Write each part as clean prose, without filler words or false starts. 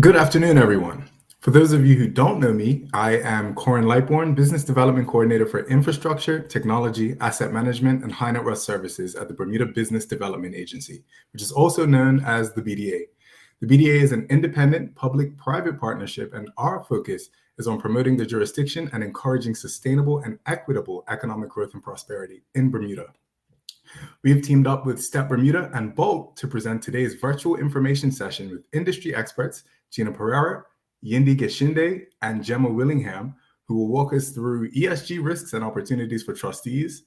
Good afternoon, everyone. For those of you who don't know me, I am Corin Lightbourne, Business Development Coordinator for Infrastructure, Technology, Asset Management, and High Net Worth Services at the Bermuda Business Development Agency, which is also known as the BDA. The BDA is an independent public-private partnership, and our focus is on promoting the jurisdiction and encouraging sustainable and equitable economic growth and prosperity in Bermuda. We have teamed up with Step Bermuda and Bolt to present today's virtual information session with industry experts Gina Pereira, Yindi Gesinde, and Gemma Willingham, who will walk us through ESG risks and opportunities for trustees.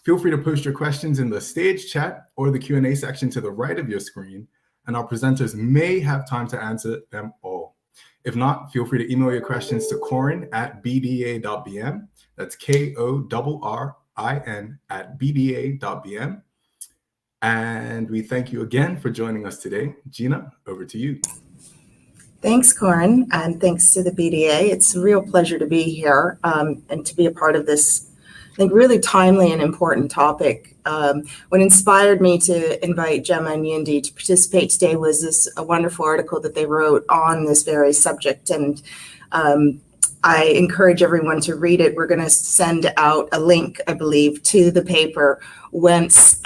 Feel free to post your questions in the stage chat or the Q&A section to the right of your screen, and our presenters may have time to answer them all. If not, feel free to email your questions to corin@bda.bm. That's KORRIN@bda.bm. And we thank you again for joining us today. Gina, over to you. Thanks, Corin, and thanks to the BDA. It's a real pleasure to be here and to be a part of this, I think, really timely and important topic. What inspired me to invite Gemma and Yindi to participate today was a wonderful article that they wrote on this very subject, and I encourage everyone to read it. We're going to send out a link, I believe, to the paper once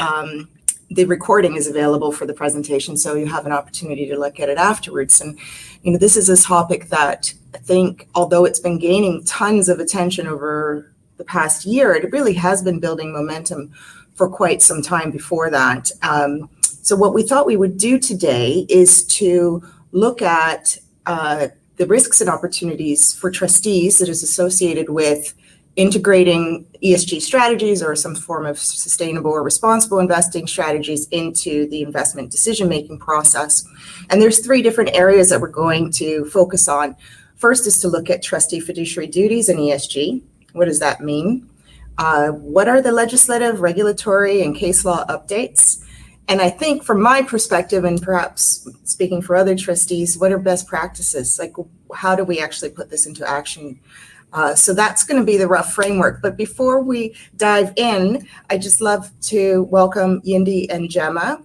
the recording is available for the presentation, so you have an opportunity to look at it afterwards. And this is a topic that I think, although it's been gaining tons of attention over the past year, it really has been building momentum for quite some time before that. So what we thought we would do today is to look at the risks and opportunities for trustees that is associated with integrating ESG strategies or some form of sustainable or responsible investing strategies into the investment decision-making process. And there's three different areas that we're going to focus on. First is to look at trustee fiduciary duties and ESG. What does that mean? What are the legislative, regulatory, and case law updates? And I think from my perspective, and perhaps speaking for other trustees, what are best practices? Like, how do we actually put this into action? So that's going to be the rough framework. But before we dive in, I'd just love to welcome Yindi and Gemma.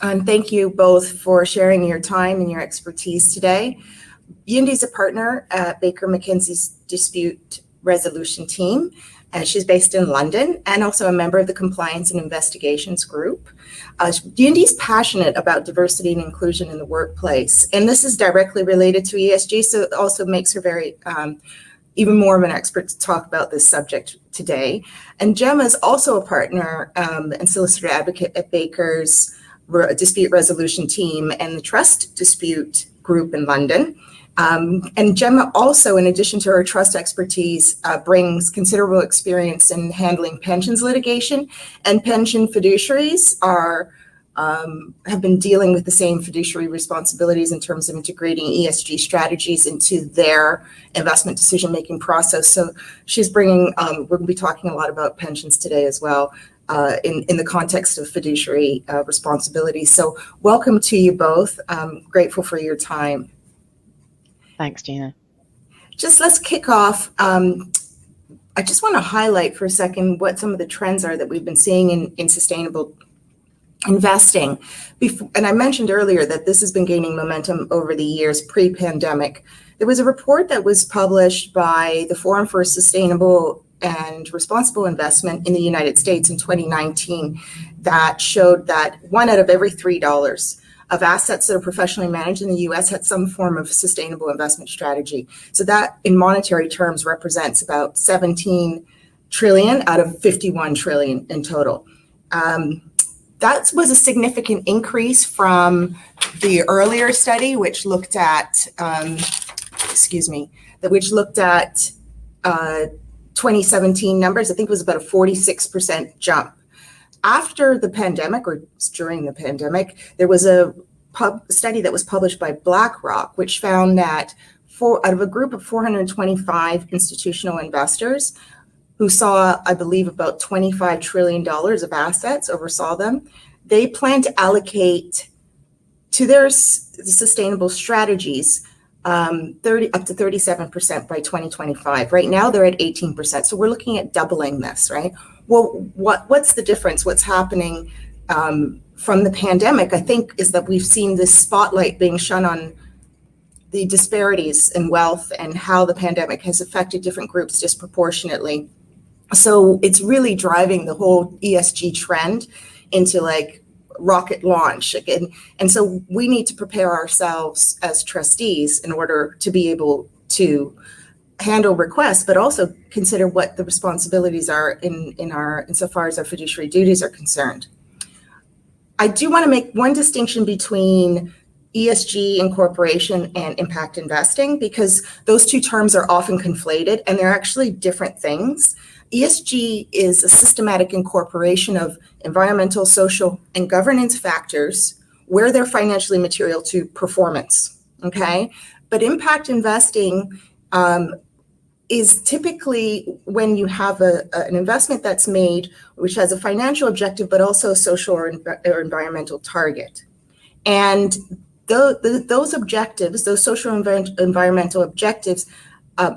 And thank you both for sharing your time and your expertise today. Yindi's a partner at Baker McKenzie's Dispute Resolution Team. She's based in London and also a member of the Compliance and Investigations Group. Yindi's passionate about diversity and inclusion in the workplace. And this is directly related to ESG, so it also makes her very even more of an expert to talk about this subject today. And Gemma is also a partner and solicitor advocate at Baker's Dispute Resolution Team and the Trust Dispute Group in London. And Gemma also, in addition to her trust expertise, brings considerable experience in handling pensions litigation, and pension fiduciaries have been dealing with the same fiduciary responsibilities in terms of integrating ESG strategies into their investment decision-making process. So she's bringing, we're going to be talking a lot about pensions today as well in the context of fiduciary responsibility. So welcome to you both. I'm grateful for your time. Thanks, Gina. Just let's kick off. I just want to highlight for a second what some of the trends are that we've been seeing in sustainable investing. And I mentioned earlier that this has been gaining momentum over the years pre-pandemic. There was a report that was published by the Forum for Sustainable and Responsible Investment in the United States in 2019 that showed that 1 out of every $3 of assets that are professionally managed in the US had some form of sustainable investment strategy. So that in monetary terms represents about 17 trillion out of 51 trillion in total. That was a significant increase from the earlier study, which looked at, 2017 numbers. I think it was about a 46% jump. After the pandemic, or during the pandemic, there was a study that was published by BlackRock, which found that out of a group of 425 institutional investors who saw, I believe, about $25 trillion of assets, oversaw them, they plan to allocate to their sustainable strategies up to 37% by 2025. Right now, they're at 18%. So we're looking at doubling this, right? Well, what's the difference? What's happening from the pandemic, I think, is that we've seen this spotlight being shone on the disparities in wealth and how the pandemic has affected different groups disproportionately. So it's really driving the whole ESG trend into like rocket launch again. And so we need to prepare ourselves as trustees in order to be able to handle requests, but also consider what the responsibilities are insofar as our fiduciary duties are concerned. I do want to make one distinction between ESG incorporation and impact investing, because those two terms are often conflated and they're actually different things. ESG is a systematic incorporation of environmental, social, and governance factors where they're financially material to performance, okay? But impact investing is typically when you have an investment that's made which has a financial objective but also a social or environmental target. And those objectives, those social and environmental objectives,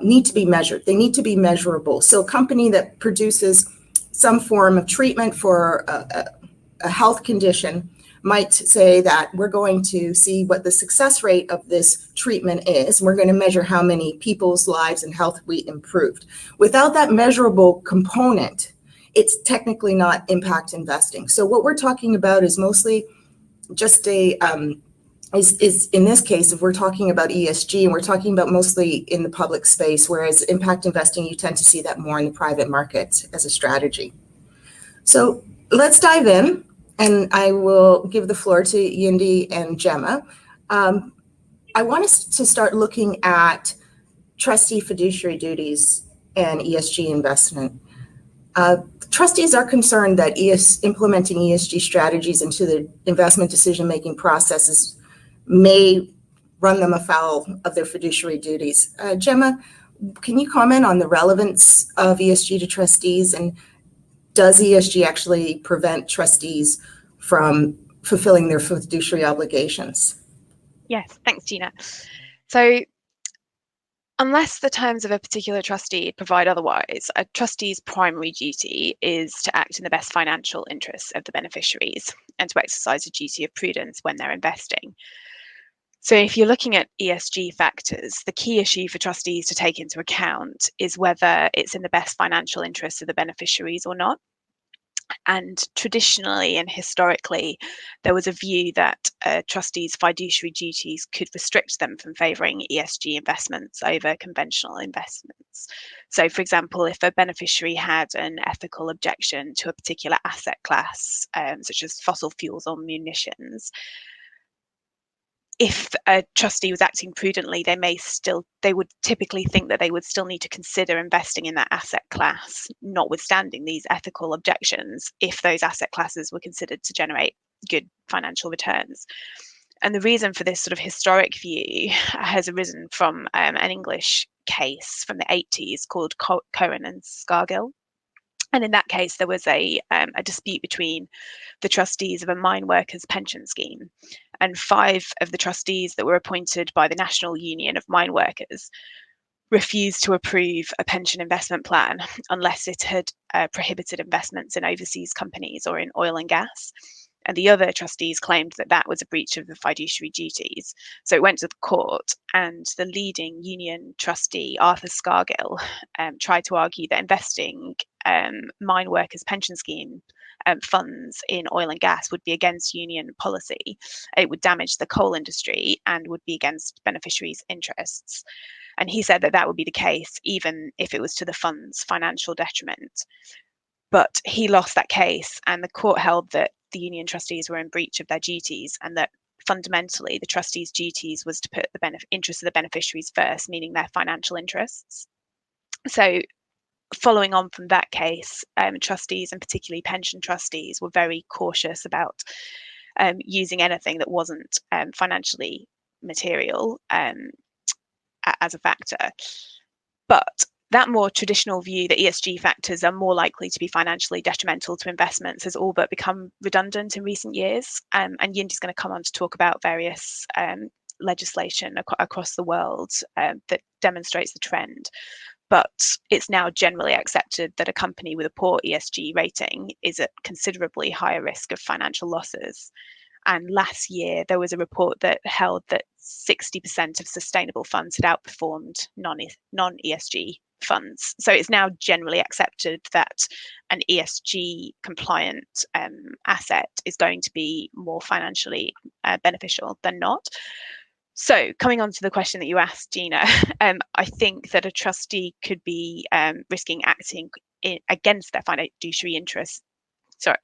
need to be measured. They need to be measurable. So a company that produces some form of treatment for a health condition might say that we're going to see what the success rate of this treatment is. We're going to measure how many people's lives and health we improved. Without that measurable component, it's technically not impact investing. So what we're talking about is mostly just is in this case, if we're talking about ESG, and we're talking about mostly in the public space, whereas impact investing, you tend to see that more in the private market as a strategy. So let's dive in, and I will give the floor to Yindi and Gemma. I want us to start looking at trustee fiduciary duties and ESG investment. Trustees are concerned that implementing ESG strategies into the investment decision-making processes may run them afoul of their fiduciary duties. Gemma, can you comment on the relevance of ESG to trustees, and does ESG actually prevent trustees from fulfilling their fiduciary obligations? Yes, thanks, Gina. So unless the terms of a particular trustee provide otherwise, a trustee's primary duty is to act in the best financial interests of the beneficiaries and to exercise a duty of prudence when they're investing. So if you're looking at ESG factors, the key issue for trustees to take into account is whether it's in the best financial interests of the beneficiaries or not. And traditionally and historically, there was a view that trustees' fiduciary duties could restrict them from favouring ESG investments over conventional investments. So, for example, if a beneficiary had an ethical objection to a particular asset class, such as fossil fuels or munitions, if a trustee was acting prudently, they would typically think that they would still need to consider investing in that asset class, notwithstanding these ethical objections, if those asset classes were considered to generate good financial returns. And the reason for this sort of historic view has arisen from an English case from the 80s called Cohen and Scargill. And in that case, there was a dispute between the trustees of a mine workers' pension scheme, and 5 of the trustees that were appointed by the National Union of Mine Workers refused to approve a pension investment plan unless it had prohibited investments in overseas companies or in oil and gas. And the other trustees claimed that that was a breach of the fiduciary duties. So it went to the court, and the leading union trustee, Arthur Scargill, tried to argue that investing mine workers' pension scheme funds in oil and gas would be against union policy. It would damage the coal industry and would be against beneficiaries' interests. And he said that that would be the case even if it was to the fund's financial detriment. But he lost that case, and the court held that the union trustees were in breach of their duties, and that fundamentally the trustees' duties was to put the interests of the beneficiaries first, meaning their financial interests. So following on from that case, trustees, and particularly pension trustees, were very cautious about using anything that wasn't financially material as a factor. But that more traditional view that ESG factors are more likely to be financially detrimental to investments has all but become redundant in recent years. And Yindi's going to come on to talk about various legislation across the world that demonstrates the trend. But it's now generally accepted that a company with a poor ESG rating is at considerably higher risk of financial losses. And last year, there was a report that held that 60% of sustainable funds had outperformed non-ESG funds. So it's now generally accepted that an ESG compliant asset is going to be more financially beneficial than not. So coming on to the question that you asked, Gina, I think that a trustee could be risking acting against their fiduciary interests. Sorry,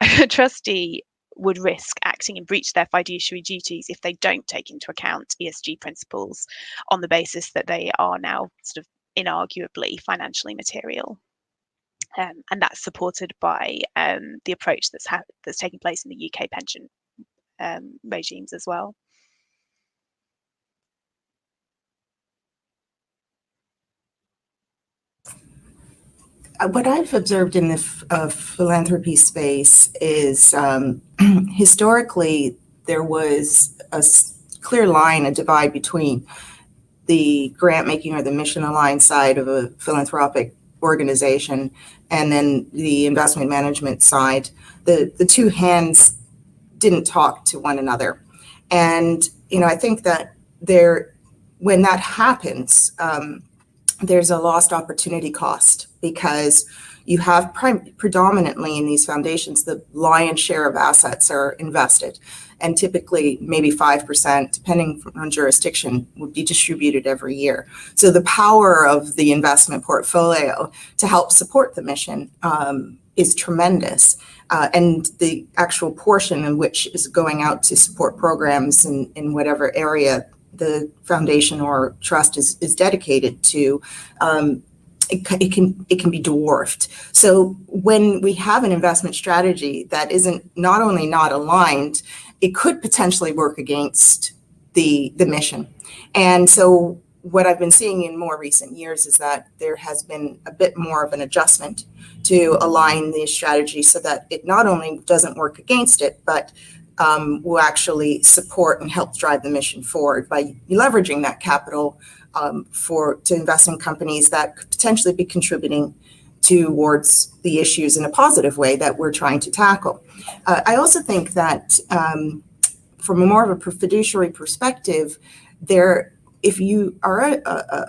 a trustee would risk acting in breach of their fiduciary duties if they don't take into account ESG principles on the basis that they are now sort of inarguably financially material. And that's supported by the approach that's taking place in the UK pension regimes as well. What I've observed in the philanthropy space is historically there was a clear line, a divide between the grant making or the mission aligned side of a philanthropic organization and then the investment management side. The two hands didn't talk to one another. And, I think that when that happens, there's a lost opportunity cost, because you have predominantly in these foundations, the lion's share of assets are invested, and typically maybe 5%, depending on jurisdiction, would be distributed every year. So the power of the investment portfolio to help support the mission is tremendous. And the actual portion in which is going out to support programs in whatever area the foundation or trust is dedicated to, it can be dwarfed. So when we have an investment strategy that isn't not only not aligned, it could potentially work against the mission. And so what I've been seeing in more recent years is that there has been a bit more of an adjustment to align the strategy so that it not only doesn't work against it, but will actually support and help drive the mission forward by leveraging that capital to invest in companies that could potentially be contributing towards the issues in a positive way that we're trying to tackle. I also think that from a more of a fiduciary perspective, if you are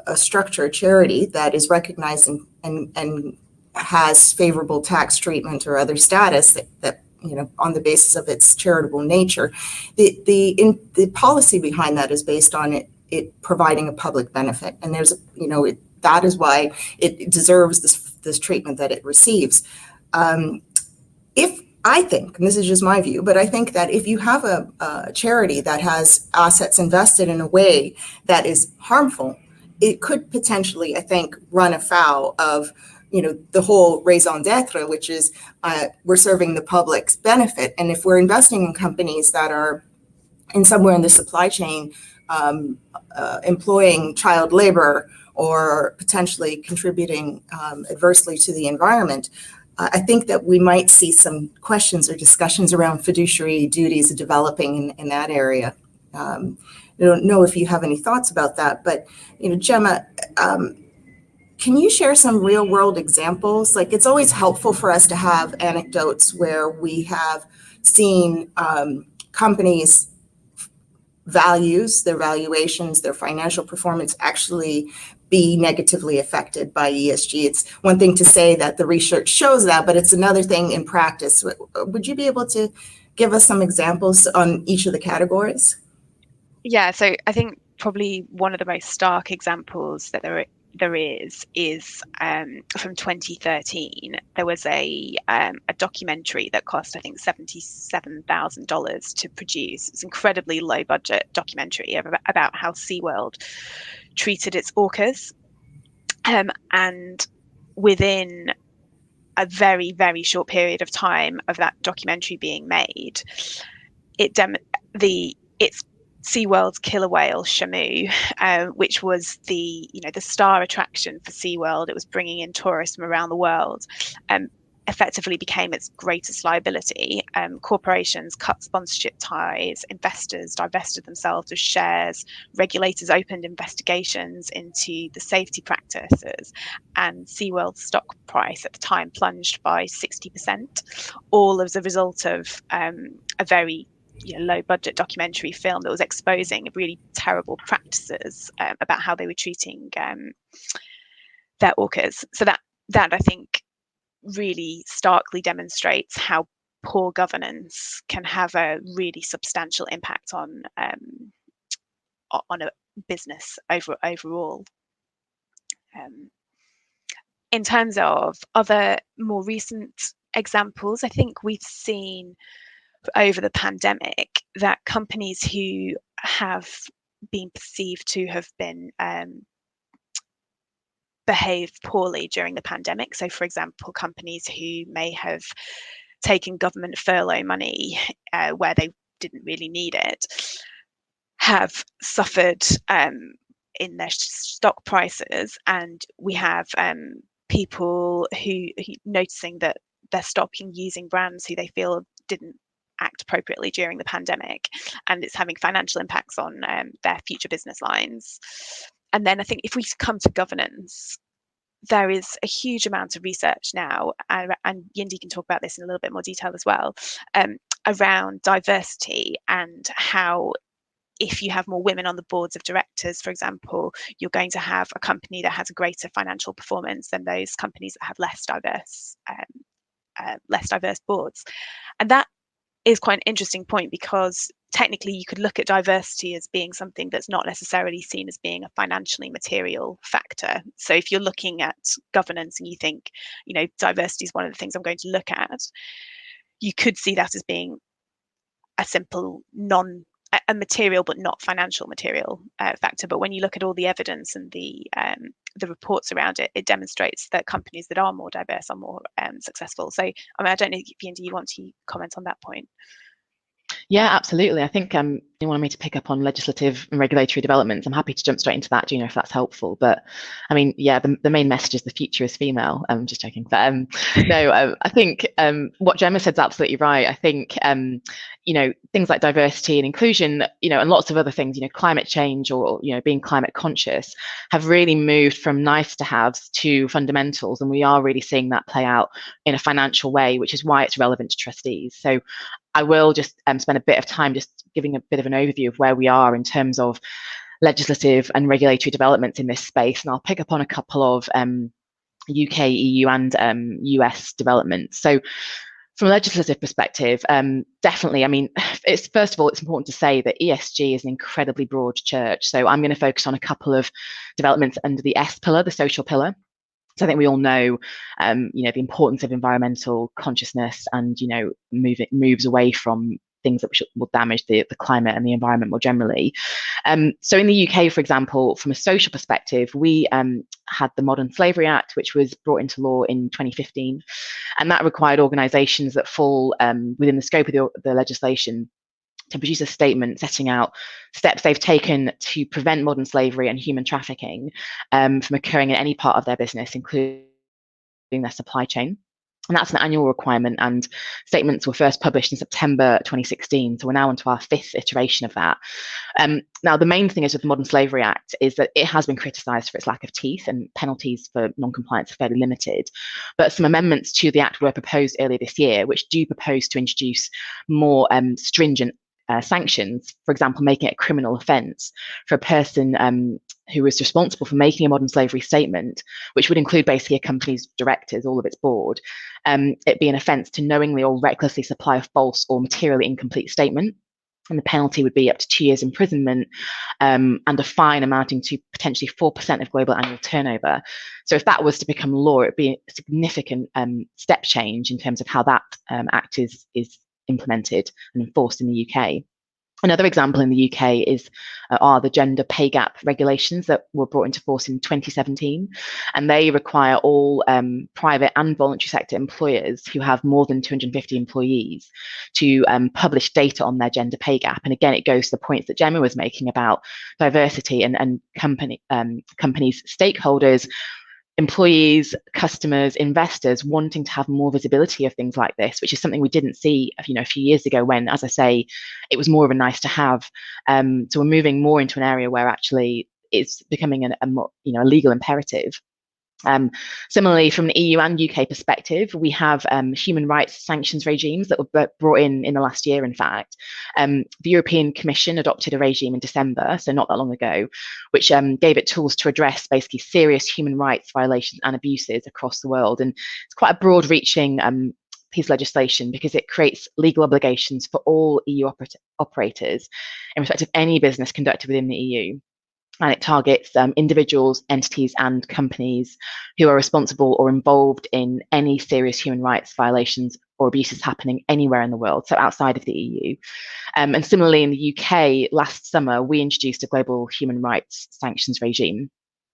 a structure, a charity that is recognized and has favorable tax treatment or other status that on the basis of its charitable nature, the policy behind that is based on it providing a public benefit, and there's that is why it deserves this treatment that it receives. If I think, and this is just my view, but I think that if you have a charity that has assets invested in a way that is harmful, it could potentially, I think, run afoul of the whole raison d'etre, which is we're serving the public's benefit. And if we're investing in companies that are in somewhere in the supply chain employing child labor or potentially contributing adversely to the environment, I think that we might see some questions or discussions around fiduciary duties developing in that area. I don't know if you have any thoughts about that, but Gemma, can you share some real world examples? Like, it's always helpful for us to have anecdotes where we have seen companies' values, their valuations, their financial performance actually be negatively affected by ESG. It's one thing to say that the research shows that, but it's another thing in practice. Would you be able to give us some examples on each of the categories? Yeah, so I think probably one of the most stark examples that there is from 2013. There was a documentary that cost, I think, $77,000 to produce. It's an incredibly low budget documentary about how SeaWorld treated its orcas, and within a very, very short period of time of that documentary being made, it's SeaWorld's killer whale, Shamu, which was the star attraction for SeaWorld. It was bringing in tourists from around the world, effectively became its greatest liability. Corporations cut sponsorship ties, investors divested themselves of shares, regulators opened investigations into the safety practices, and SeaWorld's stock price at the time plunged by 60%, all as a result of a very low budget documentary film that was exposing really terrible practices about how they were treating their orcas. So that I think really starkly demonstrates how poor governance can have a really substantial impact on a business overall. In terms of other more recent examples, I think we've seen over the pandemic that companies who have been perceived to have been behaved poorly during the pandemic. So, for example, companies who may have taken government furlough money where they didn't really need it, have suffered in their stock prices, and we have people who noticing that they're stopping using brands who they feel didn't act appropriately during the pandemic, and it's having financial impacts on their future business lines. And then I think if we come to governance, there is a huge amount of research now, and Yindi can talk about this in a little bit more detail as well, around diversity and how if you have more women on the boards of directors, for example, you're going to have a company that has a greater financial performance than those companies that have less diverse boards. And that is quite an interesting point, because technically you could look at diversity as being something that's not necessarily seen as being a financially material factor. So if you're looking at governance and you think, diversity is one of the things I'm going to look at, you could see that as being a simple a material but not financial material factor. But when you look at all the evidence and the reports around it, it demonstrates that companies that are more diverse are more successful. So, I don't know if Yindi, you want to comment on that point? Yeah, absolutely. I think you wanted me to pick up on legislative and regulatory developments. I'm happy to jump straight into that, Gina, if that's helpful. But the main message is the future is female. I'm just joking. But I think what Gemma said is absolutely right. I think things like diversity and inclusion, and lots of other things, climate change or being climate conscious, have really moved from nice to haves to fundamentals, and we are really seeing that play out in a financial way, which is why it's relevant to trustees. So I will just spend a bit of time just giving a bit of an overview of where we are in terms of legislative and regulatory developments in this space, and I'll pick up on a couple of UK, EU, and US developments. So, from a legislative perspective, definitely, it's first of all, it's important to say that ESG is an incredibly broad church. So I'm going to focus on a couple of developments under the S pillar, the social pillar. So I think we all know, the importance of environmental consciousness, and moves away from things that will damage the climate and the environment more generally. So in the UK, for example, from a social perspective, we had the Modern Slavery Act, which was brought into law in 2015, and that required organisations that fall within the scope of the legislation to produce a statement setting out steps they've taken to prevent modern slavery and human trafficking from occurring in any part of their business, including their supply chain. And that's an annual requirement, and statements were first published in September 2016. So we're now onto our 5th iteration of that. Now, the main thing is with the Modern Slavery Act is that it has been criticised for its lack of teeth, and penalties for non-compliance are fairly limited. But some amendments to the Act were proposed earlier this year, which do propose to introduce more stringent sanctions, for example, making it a criminal offence for a person who is responsible for making a modern slavery statement, which would include basically a company's directors, all of its board, it be an offence to knowingly or recklessly supply a false or materially incomplete statement. And the penalty would be up to 2 years imprisonment and a fine amounting to potentially 4% of global annual turnover. So if that was to become law, it would be a significant step change in terms of how that act is implemented and enforced in the UK. Another example in the UK are the gender pay gap regulations that were brought into force in 2017, and they require all private and voluntary sector employers who have more than 250 employees to publish data on their gender pay gap. And again, it goes to the points that Gemma was making about diversity and companies, stakeholders, employees, customers, investors wanting to have more visibility of things like this, which is something we didn't see a few years ago when, as I say, it was more of a nice to have. So we're moving more into an area where actually it's becoming a legal imperative. Similarly, from an EU and UK perspective, we have human rights sanctions regimes that were brought in the last year, in fact. The European Commission adopted a regime in December, so not that long ago, which gave it tools to address basically serious human rights violations and abuses across the world. And it's quite a broad-reaching piece of legislation because it creates legal obligations for all EU operators in respect of any business conducted within the EU. And it targets individuals, entities, and companies who are responsible or involved in any serious human rights violations or abuses happening anywhere in the world, so outside of the EU. And similarly, in the UK, last summer, we introduced a global human rights sanctions regime,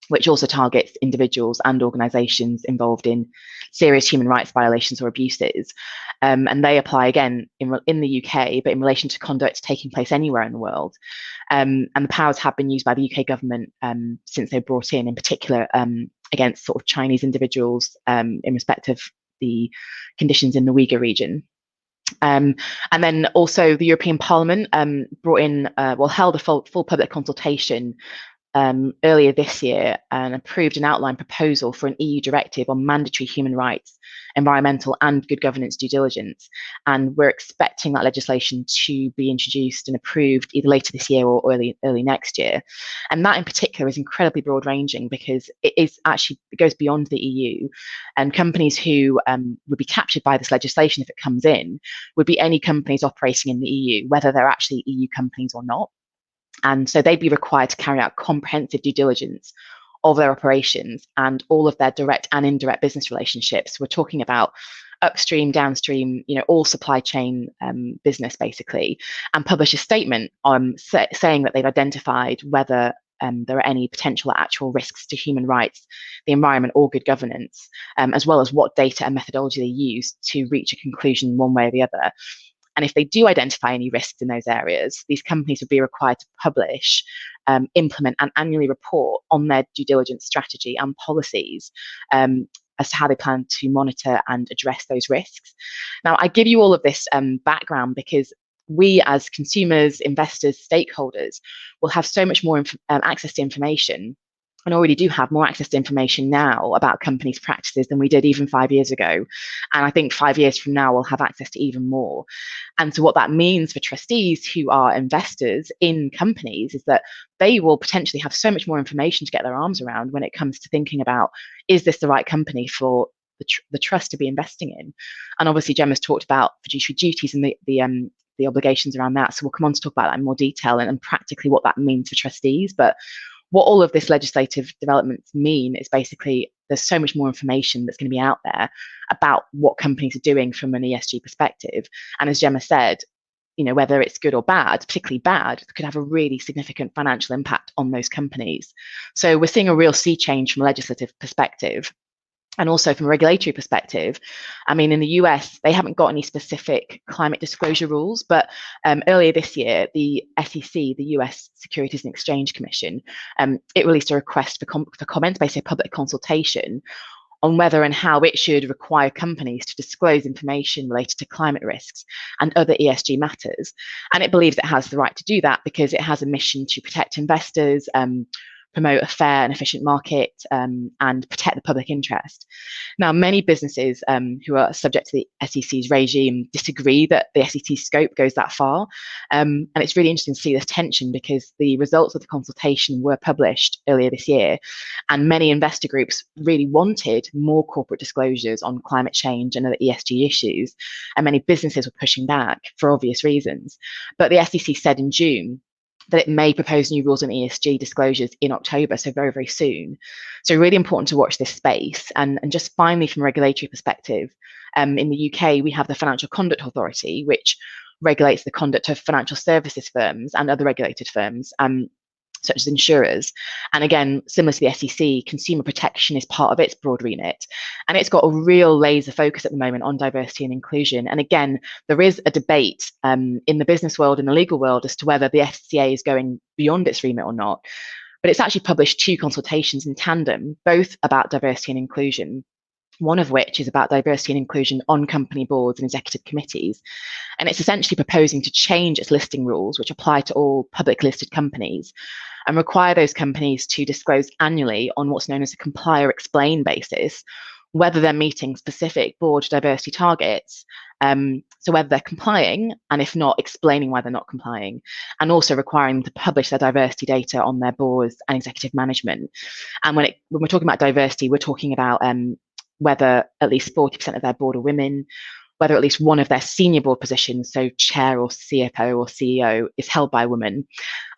which also targets individuals and organisations involved in serious human rights violations or abuses. And they apply again in the UK, but in relation to conduct taking place anywhere in the world. And the powers have been used by the UK government since they were brought in particular against sort of Chinese individuals in respect of the conditions in the Uyghur region. And then also the European Parliament brought in, held a full public consultation earlier this year and approved an outline proposal for an EU directive on mandatory human rights, environmental and good governance due diligence. And we're expecting that legislation to be introduced and approved either later this year or early next year. And that in particular is incredibly broad ranging because it goes beyond the EU, and companies who would be captured by this legislation if it comes in would be any companies operating in the EU, whether they're actually EU companies or not. And so they'd be required to carry out comprehensive due diligence of their operations and all of their direct and indirect business relationships. We're talking about upstream, downstream, all supply chain business basically, and publish a statement saying that they've identified whether there are any potential or actual risks to human rights, the environment, or good governance, as well as what data and methodology they use to reach a conclusion one way or the other. And if they do identify any risks in those areas, these companies would be required to publish, implement, and annually report on their due diligence strategy and policies as to how they plan to monitor and address those risks. Now, I give you all of this background because we as consumers, investors, stakeholders will have so much more access to information, and already do have more access to information now about companies' practices than we did even 5 years ago. And I think 5 years from now, we'll have access to even more. And so what that means for trustees who are investors in companies is that they will potentially have so much more information to get their arms around when it comes to thinking about, is this the right company for the trust to be investing in? And obviously, Gemma's talked about fiduciary duties and the obligations around that. So we'll come on to talk about that in more detail and practically what that means for trustees. But what all of this legislative developments mean is basically there's so much more information that's going to be out there about what companies are doing from an ESG perspective. And as Gemma said, whether it's good or bad, particularly bad, could have a really significant financial impact on those companies. So we're seeing a real sea change from a legislative perspective. And also from a regulatory perspective, I mean, in the US, they haven't got any specific climate disclosure rules, but earlier this year, the SEC, the US Securities and Exchange Commission, it released a request for comment, basically a public consultation on whether and how it should require companies to disclose information related to climate risks and other ESG matters. And it believes it has the right to do that because it has a mission to protect investors, promote a fair and efficient market, and protect the public interest. Now, many businesses who are subject to the SEC's regime disagree that the SEC's scope goes that far. And it's really interesting to see this tension because the results of the consultation were published earlier this year, and many investor groups really wanted more corporate disclosures on climate change and other ESG issues, and many businesses were pushing back for obvious reasons. But the SEC said in June that it may propose new rules on ESG disclosures in October, so very, very soon. So really important to watch this space. And just finally, from a regulatory perspective, in the UK, we have the Financial Conduct Authority, which regulates the conduct of financial services firms and other regulated firms, such as insurers. And again, similar to the SEC, consumer protection is part of its broad remit. And it's got a real laser focus at the moment on diversity and inclusion. And again, there is a debate in the business world and the legal world as to whether the FCA is going beyond its remit or not. But it's actually published 2 consultations in tandem, both about diversity and inclusion, one of which is about diversity and inclusion on company boards and executive committees. And it's essentially proposing to change its listing rules, which apply to all public listed companies, and require those companies to disclose annually on what's known as a comply or explain basis whether they're meeting specific board diversity targets. So whether they're complying, and if not, explaining why they're not complying, and also requiring them to publish their diversity data on their boards and executive management. And when we're talking about diversity, we're talking about whether at least 40% of their board are women, whether at least one of their senior board positions, so chair or CFO or CEO, is held by a woman,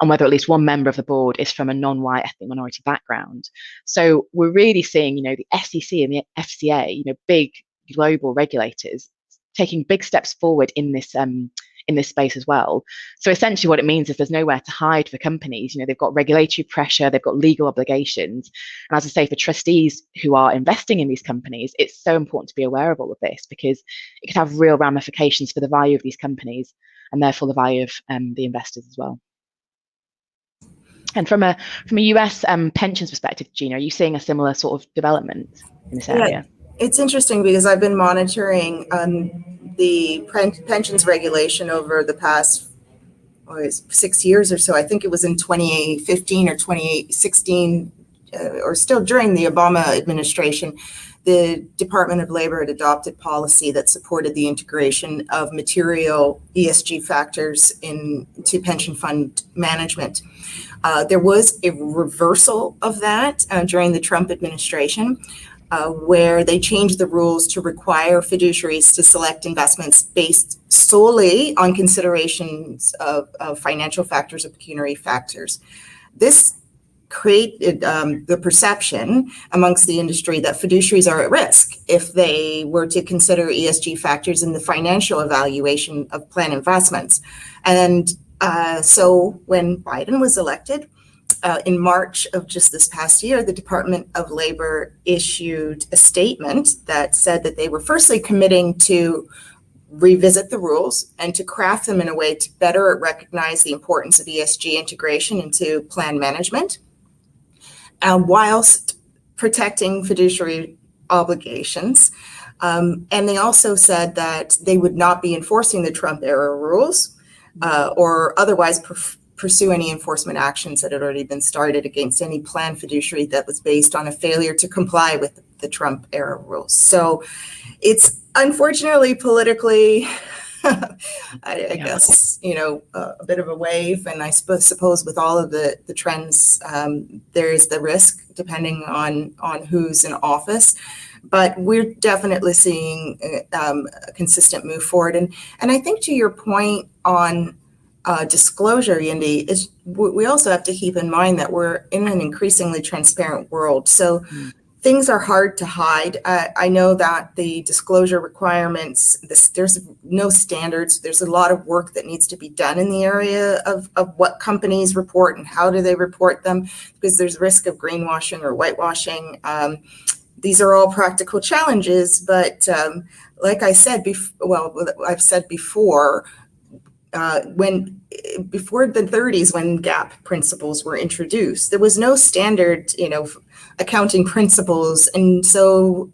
and whether at least one member of the board is from a non-white ethnic minority background. So we're really seeing, the SEC and the FCA, big global regulators, taking big steps forward in this space as well. So essentially what it means is there's nowhere to hide for companies. They've got regulatory pressure, they've got legal obligations. And as I say, for trustees who are investing in these companies, it's so important to be aware of all of this, because it could have real ramifications for the value of these companies and therefore the value of the investors as well. And from a US pensions perspective, Gina, are you seeing a similar sort of development in this area? Yeah, it's interesting because I've been monitoring the pensions regulation over the past 6 years or so. I think it was in 2015 or 2016, or still during the Obama administration, the Department of Labor had adopted policy that supported the integration of material ESG factors into pension fund management. There was a reversal of that during the Trump administration, where they changed the rules to require fiduciaries to select investments based solely on considerations of financial factors or pecuniary factors. This created the perception amongst the industry that fiduciaries are at risk if they were to consider ESG factors in the financial evaluation of plan investments. And so when Biden was elected, in March of just this past year, the Department of Labor issued a statement that said that they were firstly committing to revisit the rules and to craft them in a way to better recognize the importance of ESG integration into plan management, whilst protecting fiduciary obligations. And they also said that they would not be enforcing the Trump era rules or otherwise pursue any enforcement actions that had already been started against any plan fiduciary that was based on a failure to comply with the Trump era rules. So it's unfortunately politically, I guess, a bit of a wave. And I suppose with all of the trends, there is the risk depending on who's in office. But we're definitely seeing a consistent move forward. And I think to your point on disclosure, Yindi, is we also have to keep in mind that we're in an increasingly transparent world. So things are hard to hide. I know that the disclosure requirements, there's no standards. There's a lot of work that needs to be done in the area of what companies report and how do they report them, because there's risk of greenwashing or whitewashing. These are all practical challenges, but like I said, I've said before, before the 30s, when GAAP principles were introduced, there was no standard, accounting principles, and so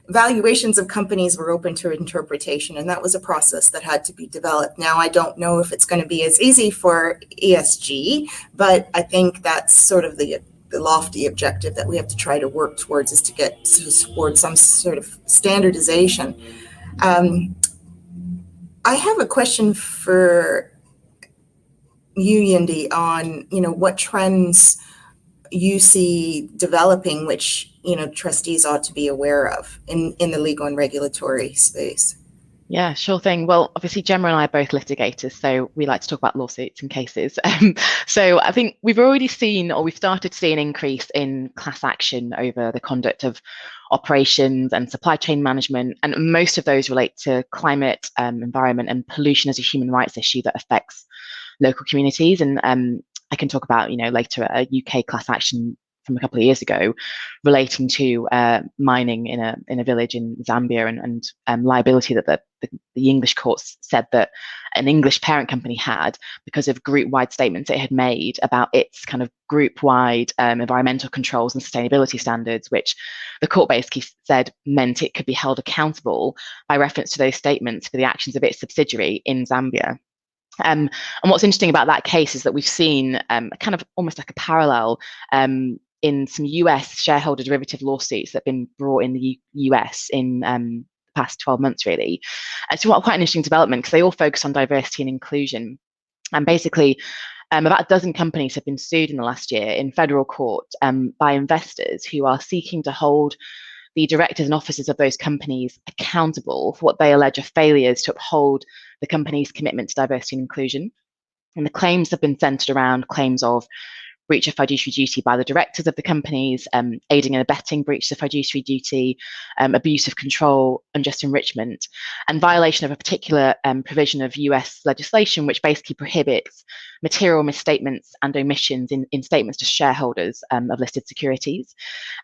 valuations of companies were open to interpretation, and that was a process that had to be developed. Now, I don't know if it's going to be as easy for ESG, but I think that's sort of the lofty objective that we have to try to work towards, is to get towards some sort of standardization. I have a question for you, Yindi, on what trends you see developing, which trustees ought to be aware of in the legal and regulatory space. Yeah, sure thing. Well, obviously, Gemma and I are both litigators, so we like to talk about lawsuits and cases. So I think we've already seen, or we've started to see, an increase in class action over the conduct of operations and supply chain management, and most of those relate to climate, environment, and pollution as a human rights issue that affects local communities. And I can talk about, later, a UK class action from a couple of years ago relating to mining in a village in Zambia, and liability that the English courts said that an English parent company had because of group-wide statements it had made about its kind of group-wide environmental controls and sustainability standards, which the court basically said meant it could be held accountable by reference to those statements for the actions of its subsidiary in Zambia. And what's interesting about that case is that we've seen kind of almost like a parallel in some US shareholder derivative lawsuits that have been brought in the US in the past 12 months, really. So quite an interesting development because they all focus on diversity and inclusion. And basically, about a dozen companies have been sued in the last year in federal court by investors who are seeking to hold the directors and officers of those companies accountable for what they allege are failures to uphold the company's commitment to diversity and inclusion. And the claims have been centered around claims of breach of fiduciary duty by the directors of the companies, aiding and abetting breach of fiduciary duty, abuse of control, unjust enrichment, and violation of a particular provision of US legislation, which basically prohibits material misstatements and omissions in statements to shareholders of listed securities.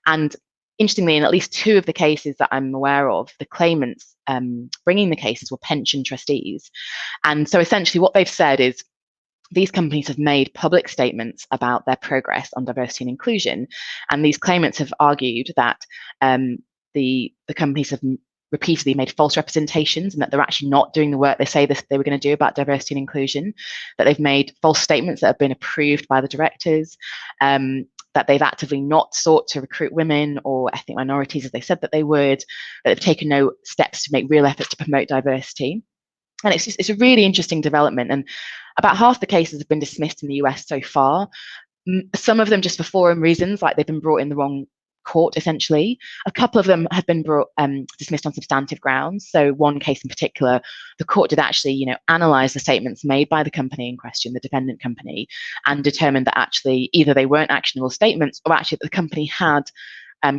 And interestingly, in at least two of the cases that I'm aware of, the claimants bringing the cases were pension trustees. And so essentially what they've said is these companies have made public statements about their progress on diversity and inclusion. And these claimants have argued that the companies have repeatedly made false representations and that they're actually not doing the work they say they were going to do about diversity and inclusion, that they've made false statements that have been approved by the directors, that they've actively not sought to recruit women or ethnic minorities as they said that they would, that they've taken no steps to make real efforts to promote diversity. And it's a really interesting development. And about half the cases have been dismissed in the US so far. Some of them just for forum reasons, like they've been brought in the wrong court, essentially. A couple of them have been dismissed on substantive grounds. So one case in particular, the court did actually, analyze the statements made by the company in question, the defendant company, and determined that actually either they weren't actionable statements or actually that the company had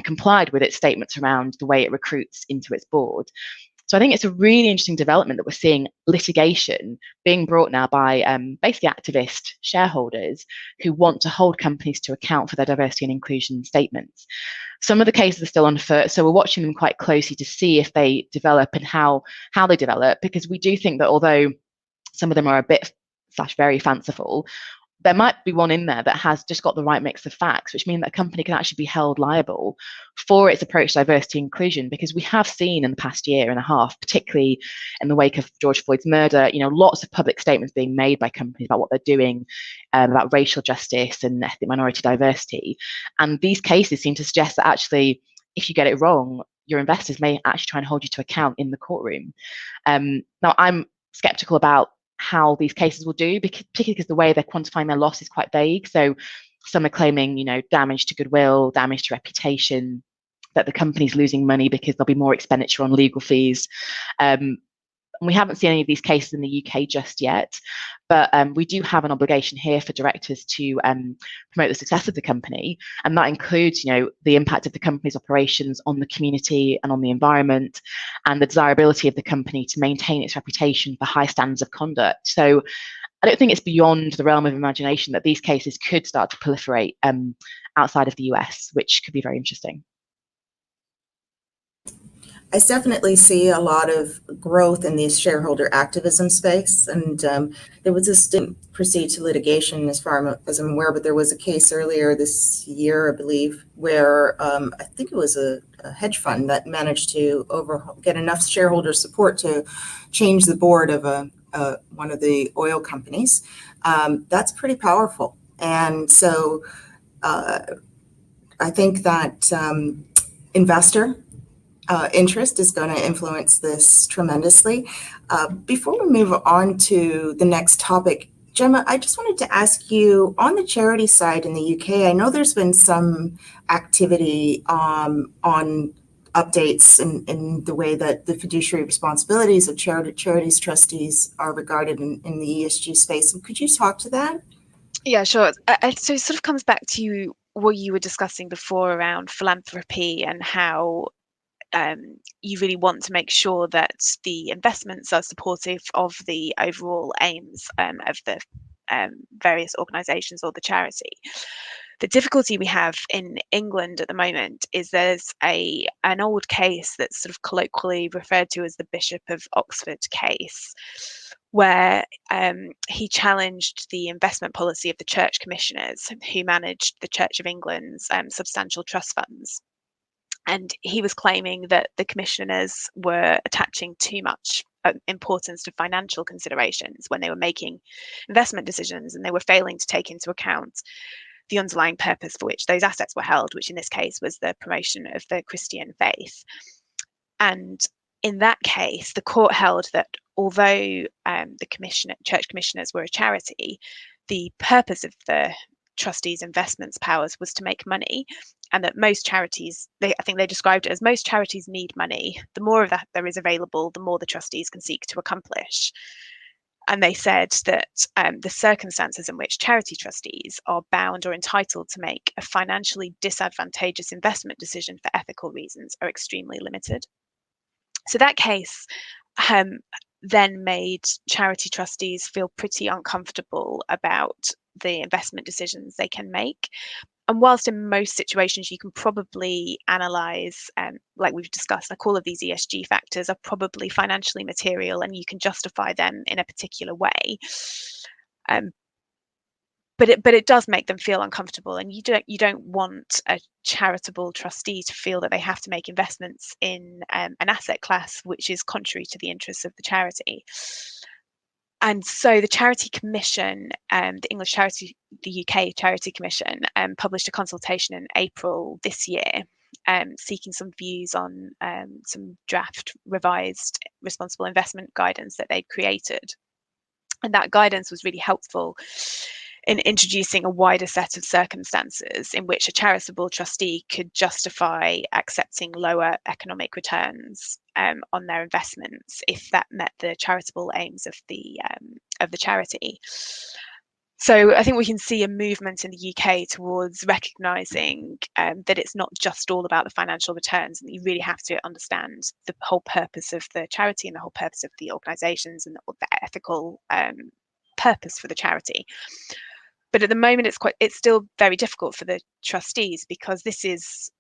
complied with its statements around the way it recruits into its board. So I think it's a really interesting development that we're seeing litigation being brought now by basically activist shareholders who want to hold companies to account for their diversity and inclusion statements. Some of the cases are still on foot, so we're watching them quite closely to see if they develop and how they develop, because we do think that although some of them are a bit / very fanciful, there might be one in there that has just got the right mix of facts, which mean that a company can actually be held liable for its approach to diversity and inclusion, because we have seen in the past year and a half, particularly in the wake of George Floyd's murder, lots of public statements being made by companies about what they're doing, about racial justice and ethnic minority diversity. And these cases seem to suggest that actually, if you get it wrong, your investors may actually try and hold you to account in the courtroom. Now, I'm skeptical about how these cases will do, particularly because the way they're quantifying their loss is quite vague. So some are claiming, damage to goodwill, damage to reputation, that the company's losing money because there'll be more expenditure on legal fees. And we haven't seen any of these cases in the UK just yet, but we do have an obligation here for directors to promote the success of the company, and that includes, the impact of the company's operations on the community and on the environment, and the desirability of the company to maintain its reputation for high standards of conduct. So I don't think it's beyond the realm of imagination that these cases could start to proliferate outside of the US, which could be very interesting. I definitely see a lot of growth in the shareholder activism space, and there was this didn't proceed to litigation as far as I'm aware, but there was a case earlier this year, I believe, where I think it was a hedge fund that managed to get enough shareholder support to change the board of one of the oil companies. That's pretty powerful, and so I think that investor interest is going to influence this tremendously. Before we move on to the next topic, Gemma, I just wanted to ask you, on the charity side in the UK, I know there's been some activity on updates in the way that the fiduciary responsibilities of charities trustees are regarded in the ESG space. Could you talk to that? Yeah, sure. So it sort of comes back to what you were discussing before around philanthropy and how you really want to make sure that the investments are supportive of the overall aims of the various organisations or the charity. The difficulty we have in England at the moment is there's an old case that's sort of colloquially referred to as the Bishop of Oxford case, where he challenged the investment policy of the church commissioners who managed the Church of England's substantial trust funds. And he was claiming that the commissioners were attaching too much importance to financial considerations when they were making investment decisions, and they were failing to take into account the underlying purpose for which those assets were held, which in this case was the promotion of the Christian faith. And in that case, the court held that although the church commissioners were a charity, the purpose of the trustees' investments powers was to make money, and that most charities, I think they described it as most charities need money. The more of that there is available, the more the trustees can seek to accomplish. And they said that the circumstances in which charity trustees are bound or entitled to make a financially disadvantageous investment decision for ethical reasons are extremely limited. So that case then made charity trustees feel pretty uncomfortable about the investment decisions they can make. And whilst in most situations you can probably analyse, like we've discussed, like all of these ESG factors are probably financially material and you can justify them in a particular way. But it does make them feel uncomfortable, and you don't want a charitable trustee to feel that they have to make investments in an asset class which is contrary to the interests of the charity. And so the Charity Commission, the UK Charity Commission, published a consultation in April this year, seeking some views on some draft revised responsible investment guidance that they'd created. And that guidance was really helpful in introducing a wider set of circumstances in which a charitable trustee could justify accepting lower economic returns on their investments if that met the charitable aims of the charity. So I think we can see a movement in the UK towards recognising that it's not just all about the financial returns, and you really have to understand the whole purpose of the charity and the whole purpose of the organisations and the ethical purpose for the charity. But at the moment, it's still very difficult for the trustees because it's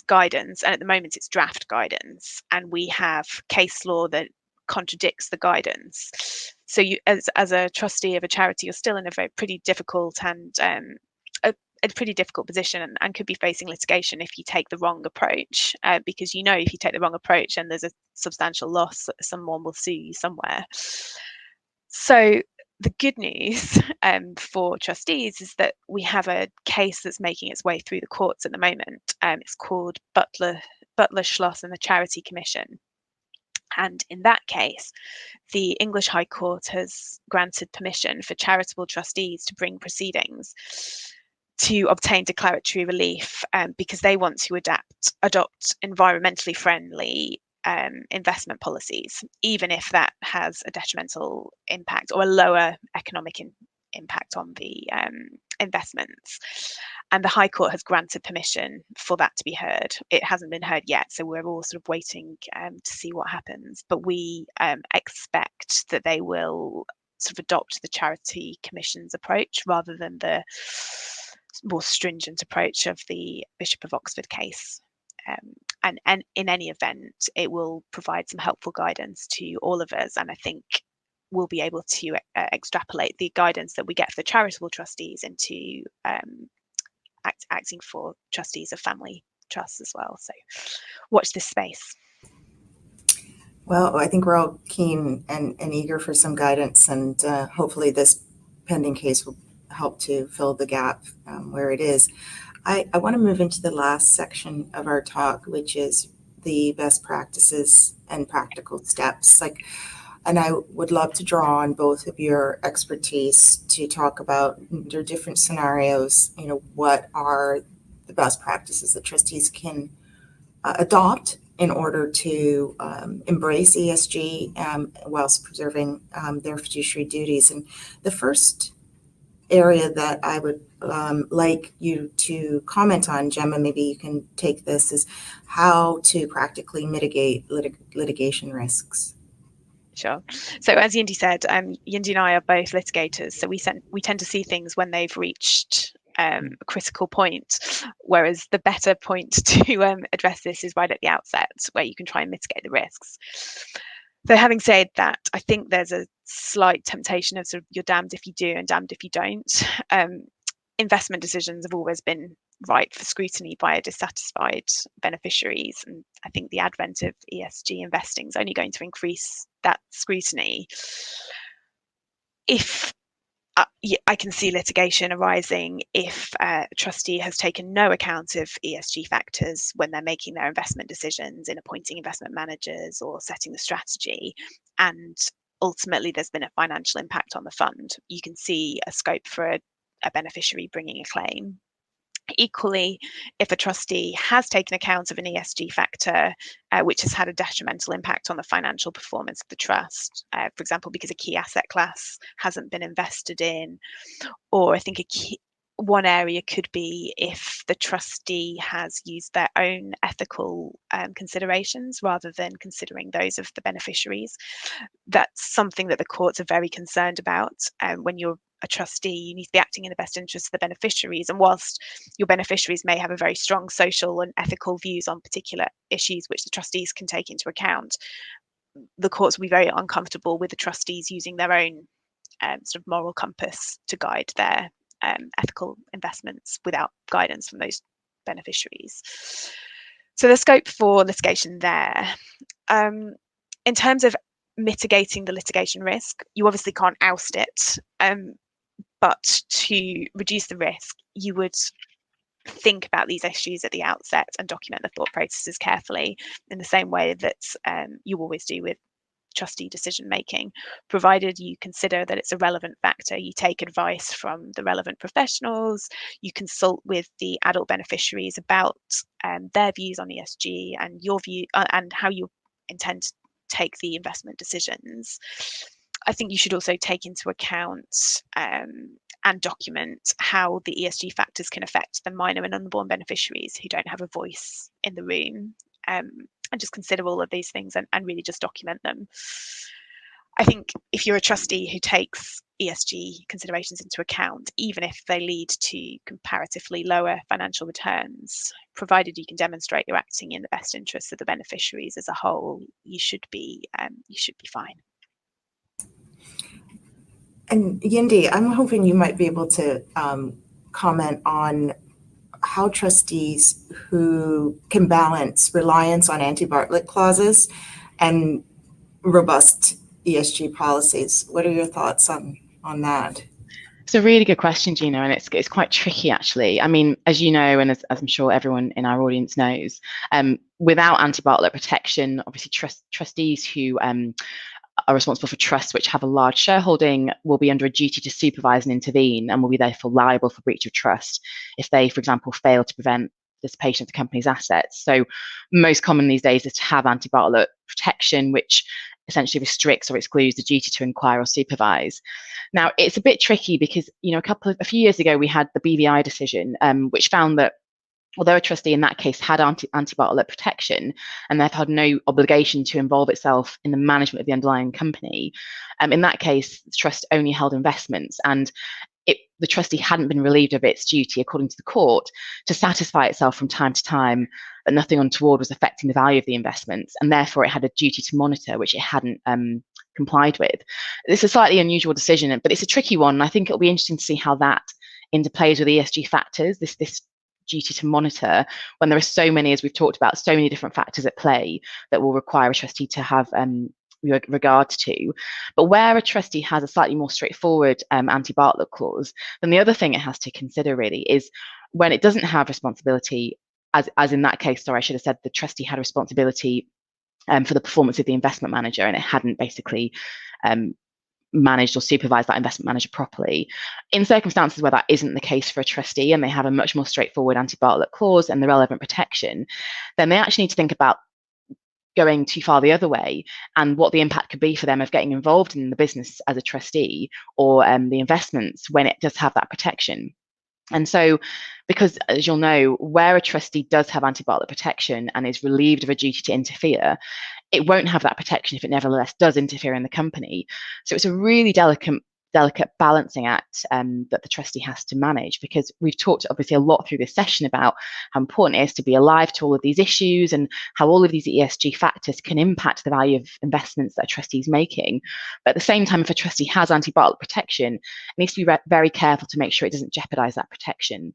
guidance, and at the moment it's draft guidance, and we have case law that contradicts the guidance. So you, as a trustee of a charity, you're still in a pretty difficult and a pretty difficult position, and could be facing litigation if you take the wrong approach, because if you take the wrong approach and there's a substantial loss, someone will sue you somewhere. So the good news for trustees is that we have a case that's making its way through the courts at the moment. It's called Butler, Schloss and the Charity Commission. And in that case, the English High Court has granted permission for charitable trustees to bring proceedings to obtain declaratory relief because they want to adopt environmentally friendly investment policies, even if that has a detrimental impact or a lower economic impact on the investments. And the High Court has granted permission for that to be heard. It hasn't been heard yet, so we're all sort of waiting to see what happens. But we expect that they will sort of adopt the Charity Commission's approach rather than the more stringent approach of the Bishop of Oxford case. And in any event, it will provide some helpful guidance to all of us, and I think we'll be able to extrapolate the guidance that we get for the charitable trustees into acting for trustees of family trusts as well. So watch this space. Well, I think we're all keen and eager for some guidance, and hopefully this pending case will help to fill the gap where it is. I want to move into the last section of our talk, which is the best practices and practical steps. And I would love to draw on both of your expertise to talk about under different scenarios, what are the best practices that trustees can adopt in order to embrace ESG whilst preserving their fiduciary duties. And the first area that I would like you to comment on, Gemma, maybe you can take this, is how to practically mitigate litigation risks. Sure. So as Yindi said, Yindi and I are both litigators, so we tend to see things when they've reached a critical point, whereas the better point to address this is right at the outset, where you can try and mitigate the risks. So having said that, I think there's a slight temptation of sort of you're damned if you do and damned if you don't. Investment decisions have always been ripe for scrutiny by dissatisfied beneficiaries. And I think the advent of ESG investing is only going to increase that scrutiny. If I can see litigation arising if a trustee has taken no account of ESG factors when they're making their investment decisions in appointing investment managers or setting the strategy, and ultimately there's been a financial impact on the fund. You can see a scope for a beneficiary bringing a claim. Equally, if a trustee has taken account of an ESG factor which has had a detrimental impact on the financial performance of the trust, for example, because a key asset class hasn't been invested in, or I think one area could be if the trustee has used their own ethical considerations rather than considering those of the beneficiaries. That's something that the courts are very concerned about. When you're a trustee, you need to be acting in the best interest of the beneficiaries. And whilst your beneficiaries may have a very strong social and ethical views on particular issues which the trustees can take into account, the courts will be very uncomfortable with the trustees using their own sort of moral compass to guide their ethical investments without guidance from those beneficiaries. So there's scope for litigation there. In terms of mitigating the litigation risk, you obviously can't oust it, but to reduce the risk, you would think about these issues at the outset and document the thought processes carefully in the same way that you always do with trustee decision making, provided you consider that it's a relevant factor. You take advice from the relevant professionals, you consult with the adult beneficiaries about their views on ESG and your view and how you intend to take the investment decisions. I think you should also take into account and document how the ESG factors can affect the minor and unborn beneficiaries who don't have a voice in the room, and just consider all of these things and really just document them. I think if you're a trustee who takes ESG considerations into account, even if they lead to comparatively lower financial returns, provided you can demonstrate you're acting in the best interests of the beneficiaries as a whole, you should be fine. And Yindi, I'm hoping you might be able to comment on how trustees who can balance reliance on anti-Bartlett clauses and robust ESG policies. What are your thoughts on that? It's a really good question, Gina, and it's quite tricky, actually. I mean, as you know, and as I'm sure everyone in our audience knows, without anti-Bartlett protection, obviously trustees who are responsible for trusts which have a large shareholding will be under a duty to supervise and intervene, and will be therefore liable for breach of trust if they, for example, fail to prevent dissipation of the company's assets. So most common these days is to have anti-Bartlett protection, which essentially restricts or excludes the duty to inquire or supervise. Now, it's a bit tricky because, you know, a few years ago we had the BVI decision, which found that although a trustee in that case had anti-Bartlett protection and therefore had no obligation to involve itself in the management of the underlying company, in that case, the trust only held investments, and the trustee hadn't been relieved of its duty, according to the court, to satisfy itself from time to time that nothing untoward was affecting the value of the investments, and therefore it had a duty to monitor, which it hadn't complied with. It's a slightly unusual decision, but it's a tricky one, and I think it'll be interesting to see how that interplays with ESG factors, this duty to monitor, when there are so many, as we've talked about, so many different factors at play that will require a trustee to have regard to. But where a trustee has a slightly more straightforward anti-Bartlett clause, then the other thing it has to consider really is when it doesn't have responsibility, as in that case, sorry, I should have said the trustee had a responsibility for the performance of the investment manager, and it hadn't basically managed or supervised that investment manager properly. In circumstances where that isn't the case for a trustee and they have a much more straightforward anti-Bartlett clause and the relevant protection, then they actually need to think about going too far the other way and what the impact could be for them of getting involved in the business as a trustee or the investments when it does have that protection. And so, because as you'll know, where a trustee does have anti-Bartlett protection and is relieved of a duty to interfere, it won't have that protection if it nevertheless does interfere in the company. So it's a really delicate delicate balancing act that the trustee has to manage, because we've talked obviously a lot through this session about how important it is to be alive to all of these issues and how all of these ESG factors can impact the value of investments that a trustee is making. But at the same time, if a trustee has antibiotic protection, it needs to be very careful to make sure it doesn't jeopardize that protection.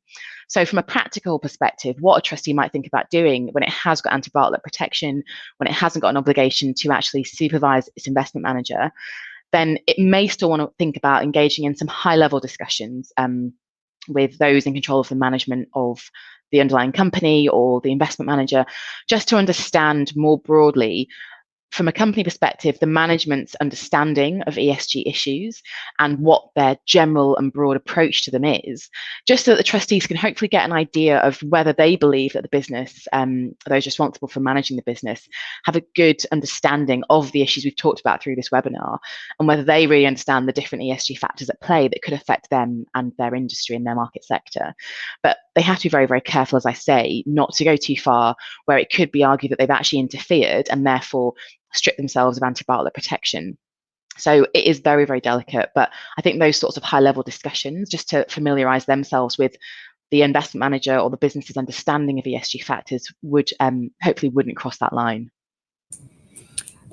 So from a practical perspective, what a trustee might think about doing when it has got antibiotic protection, when it hasn't got an obligation to actually supervise its investment manager, then it may still want to think about engaging in some high-level discussions with those in control of the management of the underlying company or the investment manager, just to understand more broadly, from a company perspective, the management's understanding of ESG issues and what their general and broad approach to them is, just so that the trustees can hopefully get an idea of whether they believe that the business, those responsible for managing the business, have a good understanding of the issues we've talked about through this webinar, and whether they really understand the different ESG factors at play that could affect them and their industry and their market sector. But they have to be very, very careful, as I say, not to go too far where it could be argued that they've actually interfered and therefore strip themselves of antibiotic protection. So it is very, very delicate, but I think those sorts of high-level discussions, just to familiarise themselves with the investment manager or the business's understanding of ESG factors, would hopefully wouldn't cross that line.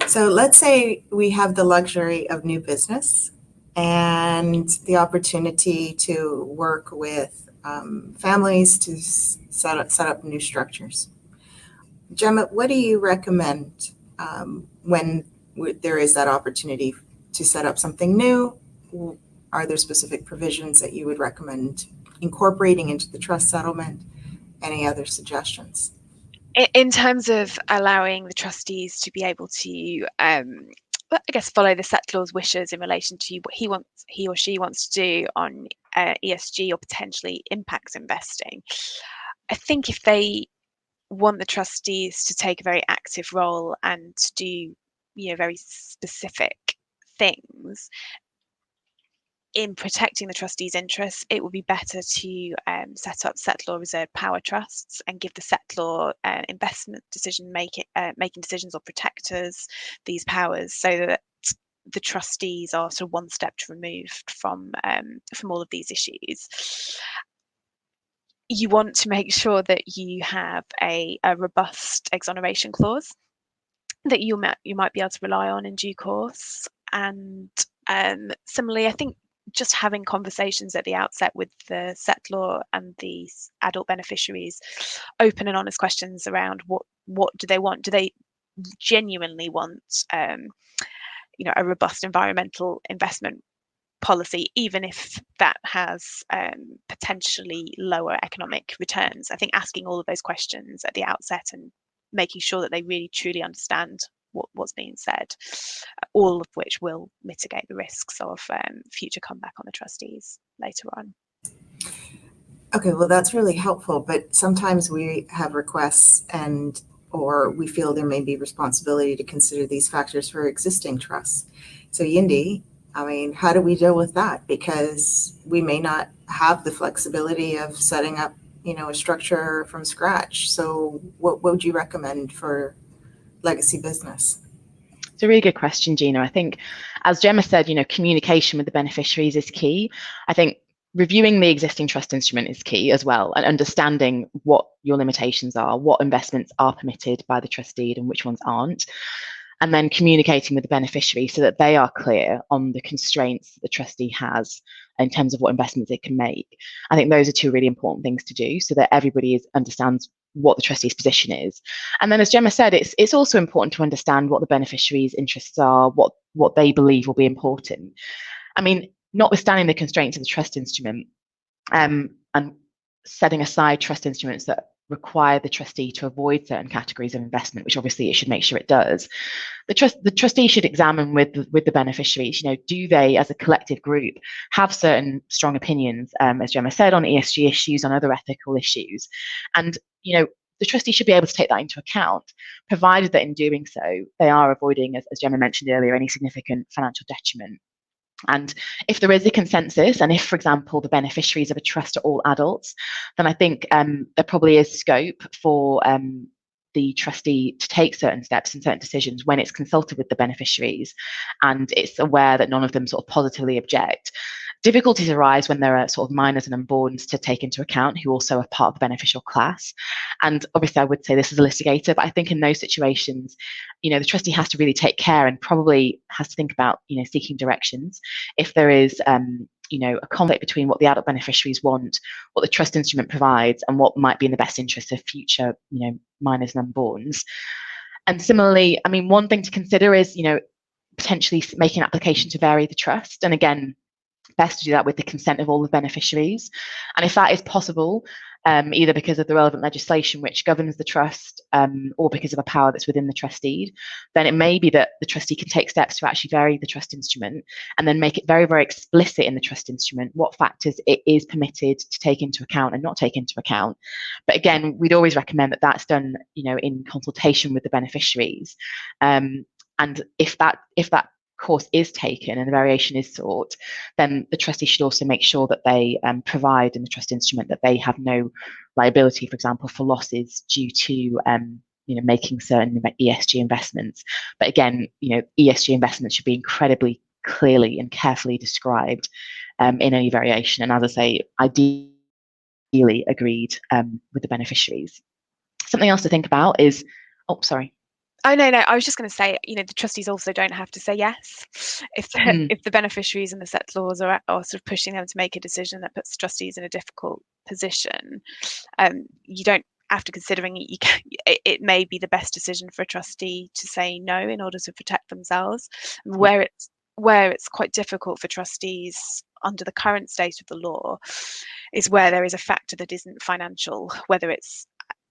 So let's say we have the luxury of new business and the opportunity to work with families to set up new structures. Gemma, what do you recommend when there is that opportunity to set up something new? Are there specific provisions that you would recommend incorporating into the trust settlement? Any other suggestions? In terms of allowing the trustees to be able to, I guess, follow the settlor's wishes in relation to what he or she wants to do on ESG or potentially impacts investing, I think if they want the trustees to take a very active role and to do, very specific things in protecting the trustees' interests, it would be better to set up settlor reserved power trusts and give the settlor investment making decisions or protectors these powers, so that the trustees are sort of one step removed from all of these issues. You want to make sure that you have a robust exoneration clause that you might be able to rely on in due course. And similarly, I think just having conversations at the outset with the settlor and the adult beneficiaries, open and honest questions around what do they want? Do they genuinely want a robust environmental investment policy, even if that has potentially lower economic returns? I think asking all of those questions at the outset and making sure that they really truly understand what's being said, all of which will mitigate the risks of future comeback on the trustees later on. Okay, well, that's really helpful, but sometimes we have requests or we feel there may be responsibility to consider these factors for existing trusts. So Yindi, how do we deal with that? Because we may not have the flexibility of setting up, a structure from scratch. So what would you recommend for legacy business? It's a really good question, Gina. I think, as Gemma said, communication with the beneficiaries is key. I think reviewing the existing trust instrument is key as well, and understanding what your limitations are, what investments are permitted by the trustee and which ones aren't. And then communicating with the beneficiary so that they are clear on the constraints that the trustee has in terms of what investments it can make. I think those are two really important things to do so that everybody understands what the trustee's position is. And then, as Gemma said, it's also important to understand what the beneficiaries' interests are, what they believe will be important. Notwithstanding the constraints of the trust instrument, and setting aside trust instruments that require the trustee to avoid certain categories of investment, which obviously it should make sure it does, the trustee should examine with the beneficiaries, do they as a collective group have certain strong opinions, as Gemma said, on ESG issues, on other ethical issues. And the trustee should be able to take that into account, provided that in doing so they are avoiding, as Gemma mentioned earlier, any significant financial detriment. And if there is a consensus, and if, for example, the beneficiaries of a trust are all adults, then I think there probably is scope for the trustee to take certain steps and certain decisions when it's consulted with the beneficiaries and it's aware that none of them sort of positively object. Difficulties arise when there are sort of minors and unborns to take into account who also are part of the beneficial class. And obviously I would say this as a litigator, but I think in those situations, the trustee has to really take care and probably has to think about, seeking directions. If there is, a conflict between what the adult beneficiaries want, what the trust instrument provides, and what might be in the best interest of future, minors and unborns. And similarly, one thing to consider is, potentially making an application to vary the trust. And again, best to do that with the consent of all the beneficiaries. And if that is possible, either because of the relevant legislation which governs the trust or because of a power that's within the trustee, then it may be that the trustee can take steps to actually vary the trust instrument and then make it very, very explicit in the trust instrument what factors it is permitted to take into account and not take into account. But again, we'd always recommend that that's done, in consultation with the beneficiaries. And if that course is taken and the variation is sought, then the trustee should also make sure that they provide in the trust instrument that they have no liability, for example, for losses due to making certain ESG investments. But again, ESG investments should be incredibly clearly and carefully described in any variation. And as I say, ideally agreed with the beneficiaries. Something else to think about is, Oh, no, I was just going to say, the trustees also don't have to say yes. If the beneficiaries and the settlors are sort of pushing them to make a decision that puts trustees in a difficult position, you don't, after considering it, it may be the best decision for a trustee to say no in order to protect themselves. Where it's quite difficult for trustees under the current state of the law is where there is a factor that isn't financial, whether it's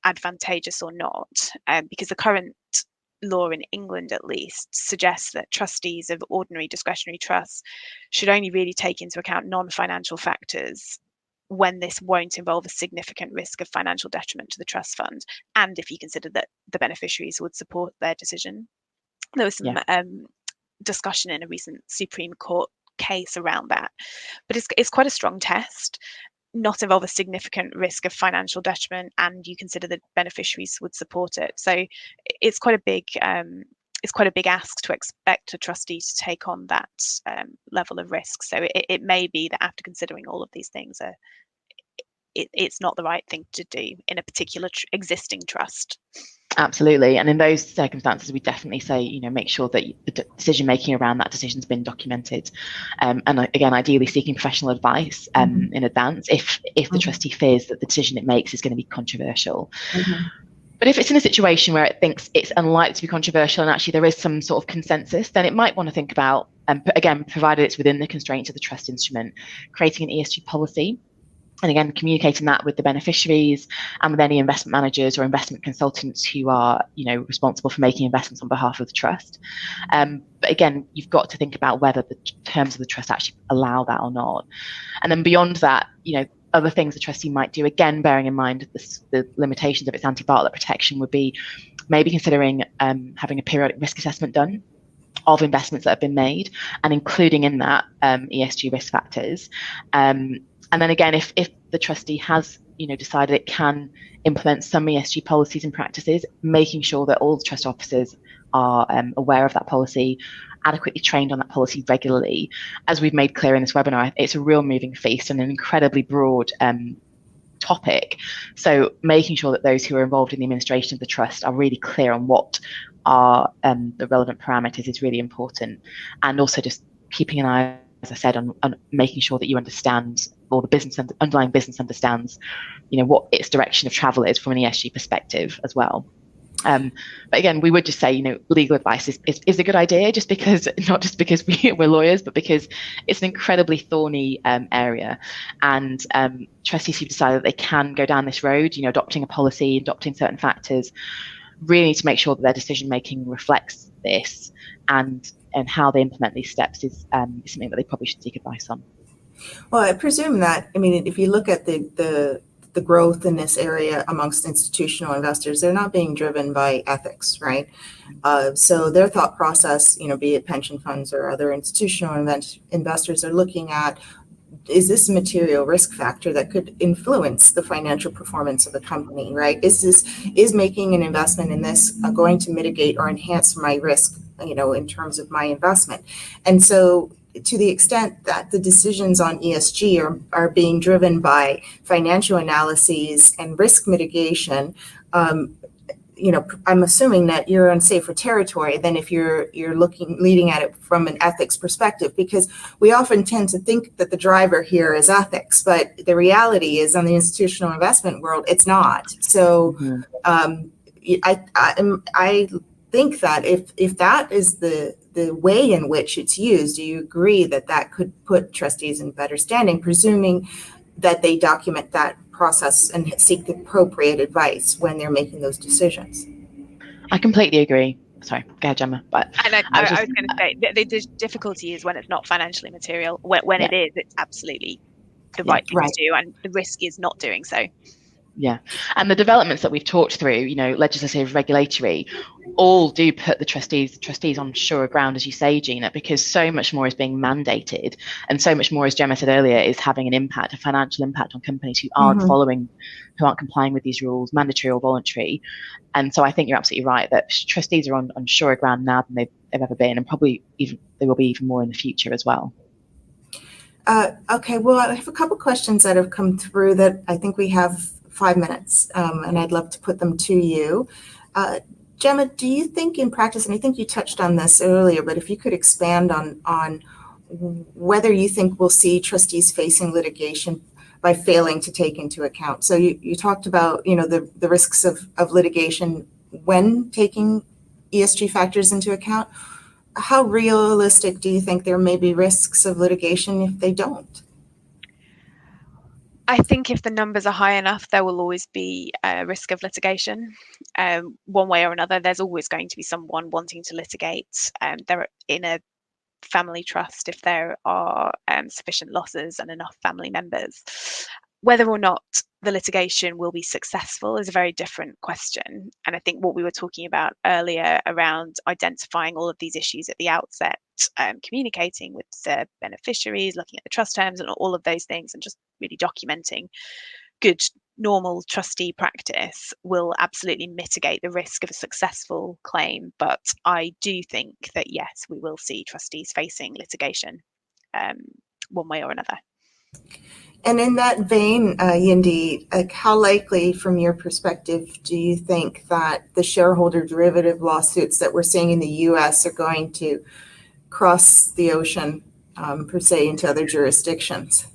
advantageous or not, because the current law in England at least suggests that trustees of ordinary discretionary trusts should only really take into account non-financial factors when this won't involve a significant risk of financial detriment to the trust fund, and if you consider that the beneficiaries would support their decision. There was some discussion in a recent Supreme Court case around that, but it's quite a strong test. Not involve a significant risk of financial detriment, and you consider that beneficiaries would support it. So it's quite a big ask to expect a trustee to take on that level of risk. So it may be that after considering all of these things, it's not the right thing to do in a particular existing trust. Absolutely. And in those circumstances, we definitely say, make sure that the decision making around that decision has been documented. And again, ideally seeking professional advice in advance if the trustee fears that the decision it makes is going to be controversial. But if it's in a situation where it thinks it's unlikely to be controversial and actually there is some sort of consensus, then it might want to think about, again, provided it's within the constraints of the trust instrument, creating an ESG policy. And again, communicating that with the beneficiaries and with any investment managers or investment consultants who are, responsible for making investments on behalf of the trust. But again, you've got to think about whether the terms of the trust actually allow that or not. And then beyond that, other things the trustee might do, again, bearing in mind the limitations of its antibiotic protection, would be maybe considering having a periodic risk assessment done of investments that have been made and including in that ESG risk factors. And then again, if the trustee has, decided it can implement some ESG policies and practices, making sure that all the trust officers are aware of that policy, adequately trained on that policy regularly. As we've made clear in this webinar, it's a real moving feast and an incredibly broad topic. So making sure that those who are involved in the administration of the trust are really clear on what are the relevant parameters is really important. And also just keeping an eye, as I said, on making sure that you understand, or the business underlying business understands, what its direction of travel is from an ESG perspective as well. But again, we would just say, legal advice is a good idea, not just because we're lawyers, but because it's an incredibly thorny area. And trustees who decide that they can go down this road, adopting a policy, adopting certain factors, really need to make sure that their decision making reflects this, and how they implement these steps is something that they probably should seek advice on. Well, I presume that, if you look at the growth in this area amongst institutional investors, they're not being driven by ethics, right? So their thought process, be it pension funds or other institutional investors, are looking at is this a material risk factor that could influence the financial performance of the company, right? Is making an investment in this going to mitigate or enhance my risk, in terms of my investment? And so to the extent that the decisions on ESG are being driven by financial analyses and risk mitigation, I'm assuming that you're on safer territory than if you're leading at it from an ethics perspective, because we often tend to think that the driver here is ethics, but the reality is, on the institutional investment world, it's not. So I think that if that is the way in which it's used, do you agree that could put trustees in better standing, presuming that they document that process and seek the appropriate advice when they're making those decisions? I completely agree. Sorry, go ahead, Gemma. But and I was going to say the difficulty is when it's not financially material. When it is, it's absolutely the right thing to do, and the risk is not doing so. Yeah, and the developments that we've talked through, legislative, regulatory, all do put the trustees on surer ground, as you say, Gina, because so much more is being mandated, and so much more, as Gemma said earlier, is having an impact, a financial impact on companies who aren't who aren't complying with these rules, mandatory or voluntary. And so I think you're absolutely right that trustees are on surer ground now than they've ever been, and probably even they will be even more in the future as well. Okay, well, I have a couple questions that have come through that I think we have 5 minutes, and I'd love to put them to you. Gemma, do you think in practice, and I think you touched on this earlier, but if you could expand on whether you think we'll see trustees facing litigation by failing to take into account. So you talked about, the risks of litigation when taking ESG factors into account. How realistic do you think there may be risks of litigation if they don't? I think if the numbers are high enough, there will always be a risk of litigation. One way or another, there's always going to be someone wanting to litigate. They're in a family trust if there are sufficient losses and enough family members. Whether or not the litigation will be successful is a very different question. And I think what we were talking about earlier around identifying all of these issues at the outset, communicating with the beneficiaries, looking at the trust terms and all of those things, and just really documenting good normal trustee practice will absolutely mitigate the risk of a successful claim. But I do think that, yes, we will see trustees facing litigation one way or another. And in that vein, Yindi, how likely from your perspective do you think that the shareholder derivative lawsuits that we're seeing in the US are going to cross the ocean, per se, into other jurisdictions?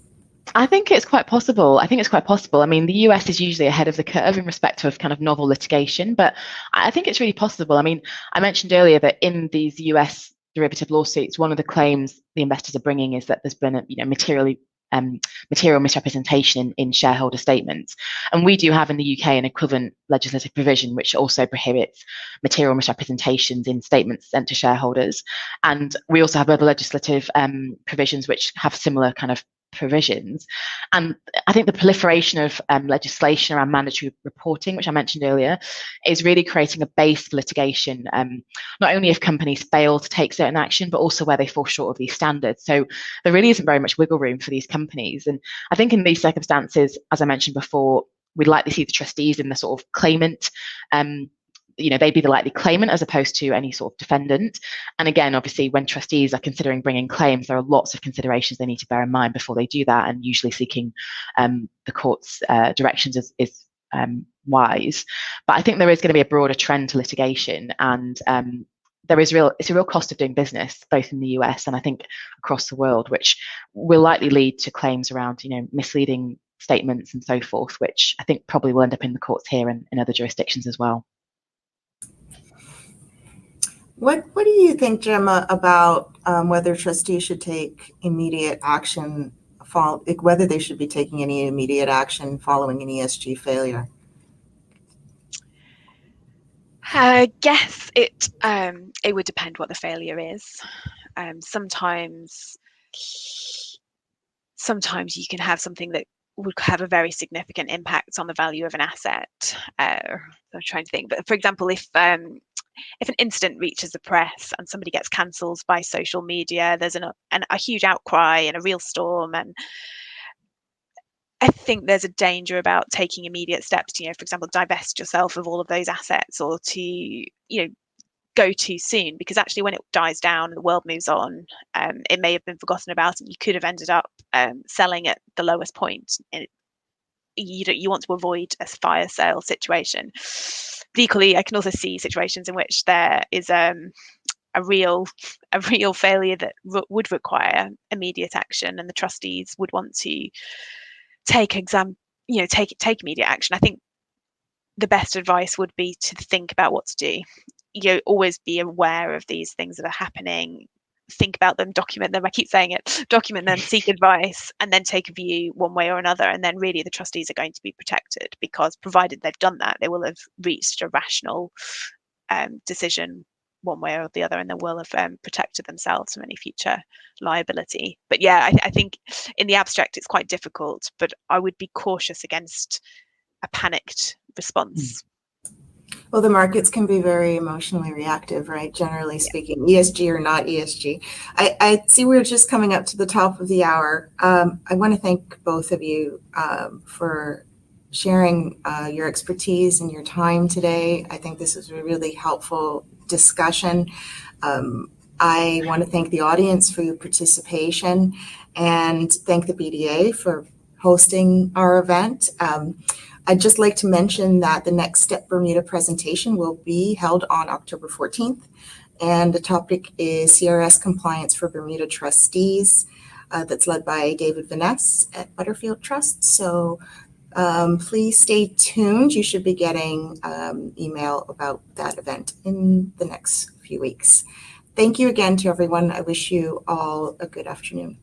I think it's quite possible. I mean, the US is usually ahead of the curve in respect of kind of novel litigation, but I think it's really possible. I mean, I mentioned earlier that in these US derivative lawsuits, one of the claims the investors are bringing is that there's been a material misrepresentation in shareholder statements. And we do have in the UK an equivalent legislative provision which also prohibits material misrepresentations in statements sent to shareholders. And we also have other legislative provisions which have similar kind of provisions. And I think the proliferation of legislation around mandatory reporting, which I mentioned earlier, is really creating a base for litigation, not only if companies fail to take certain action, but also where they fall short of these standards. So there really isn't very much wiggle room for these companies. And I think in these circumstances, as I mentioned before, we'd likely see the trustees in the sort of claimant, they'd be the likely claimant as opposed to any sort of defendant. And again, obviously, when trustees are considering bringing claims, there are lots of considerations they need to bear in mind before they do that, and usually seeking the court's directions is wise. But I think there is going to be a broader trend to litigation, and it's a real cost of doing business, both in the US and I think across the world, which will likely lead to claims around, misleading statements and so forth, which I think probably will end up in the courts here and in other jurisdictions as well. What do you think, Gemma, about whether trustees should take immediate action, whether they should be taking any immediate action following an ESG failure? I guess it would depend what the failure is. Sometimes you can have something that would have a very significant impact on the value of an asset. I'm trying to think, but for example, if an incident reaches the press and somebody gets cancelled by social media, there's a huge outcry and a real storm, and I think there's a danger about taking immediate steps to, for example, divest yourself of all of those assets, or to, go too soon, because actually when it dies down and the world moves on, it may have been forgotten about, and you could have ended up selling at the lowest point. You want to avoid a fire sale situation. But equally, I can also see situations in which there is a real failure that would require immediate action, and the trustees would want to take immediate action. I think the best advice would be to think about what to do. Always be aware of these things that are happening, think about them, document them. I keep saying it, document them, seek advice, and then take a view one way or another. And then really the trustees are going to be protected, because provided they've done that, they will have reached a rational decision one way or the other, and they will have protected themselves from any future liability. But yeah, I think in the abstract it's quite difficult, but I would be cautious against a panicked response. Well, the markets can be very emotionally reactive, right? Generally speaking, ESG or not ESG. I see we're just coming up to the top of the hour. I want to thank both of you for sharing your expertise and your time today. I think this is a really helpful discussion. I want to thank the audience for your participation, and thank the BDA for hosting our event. I'd just like to mention that the Next Step Bermuda presentation will be held on October 14th, and the topic is CRS compliance for Bermuda trustees. That's led by David Vaness at Butterfield Trust. So please stay tuned. You should be getting email about that event in the next few weeks. Thank you again to everyone. I wish you all a good afternoon.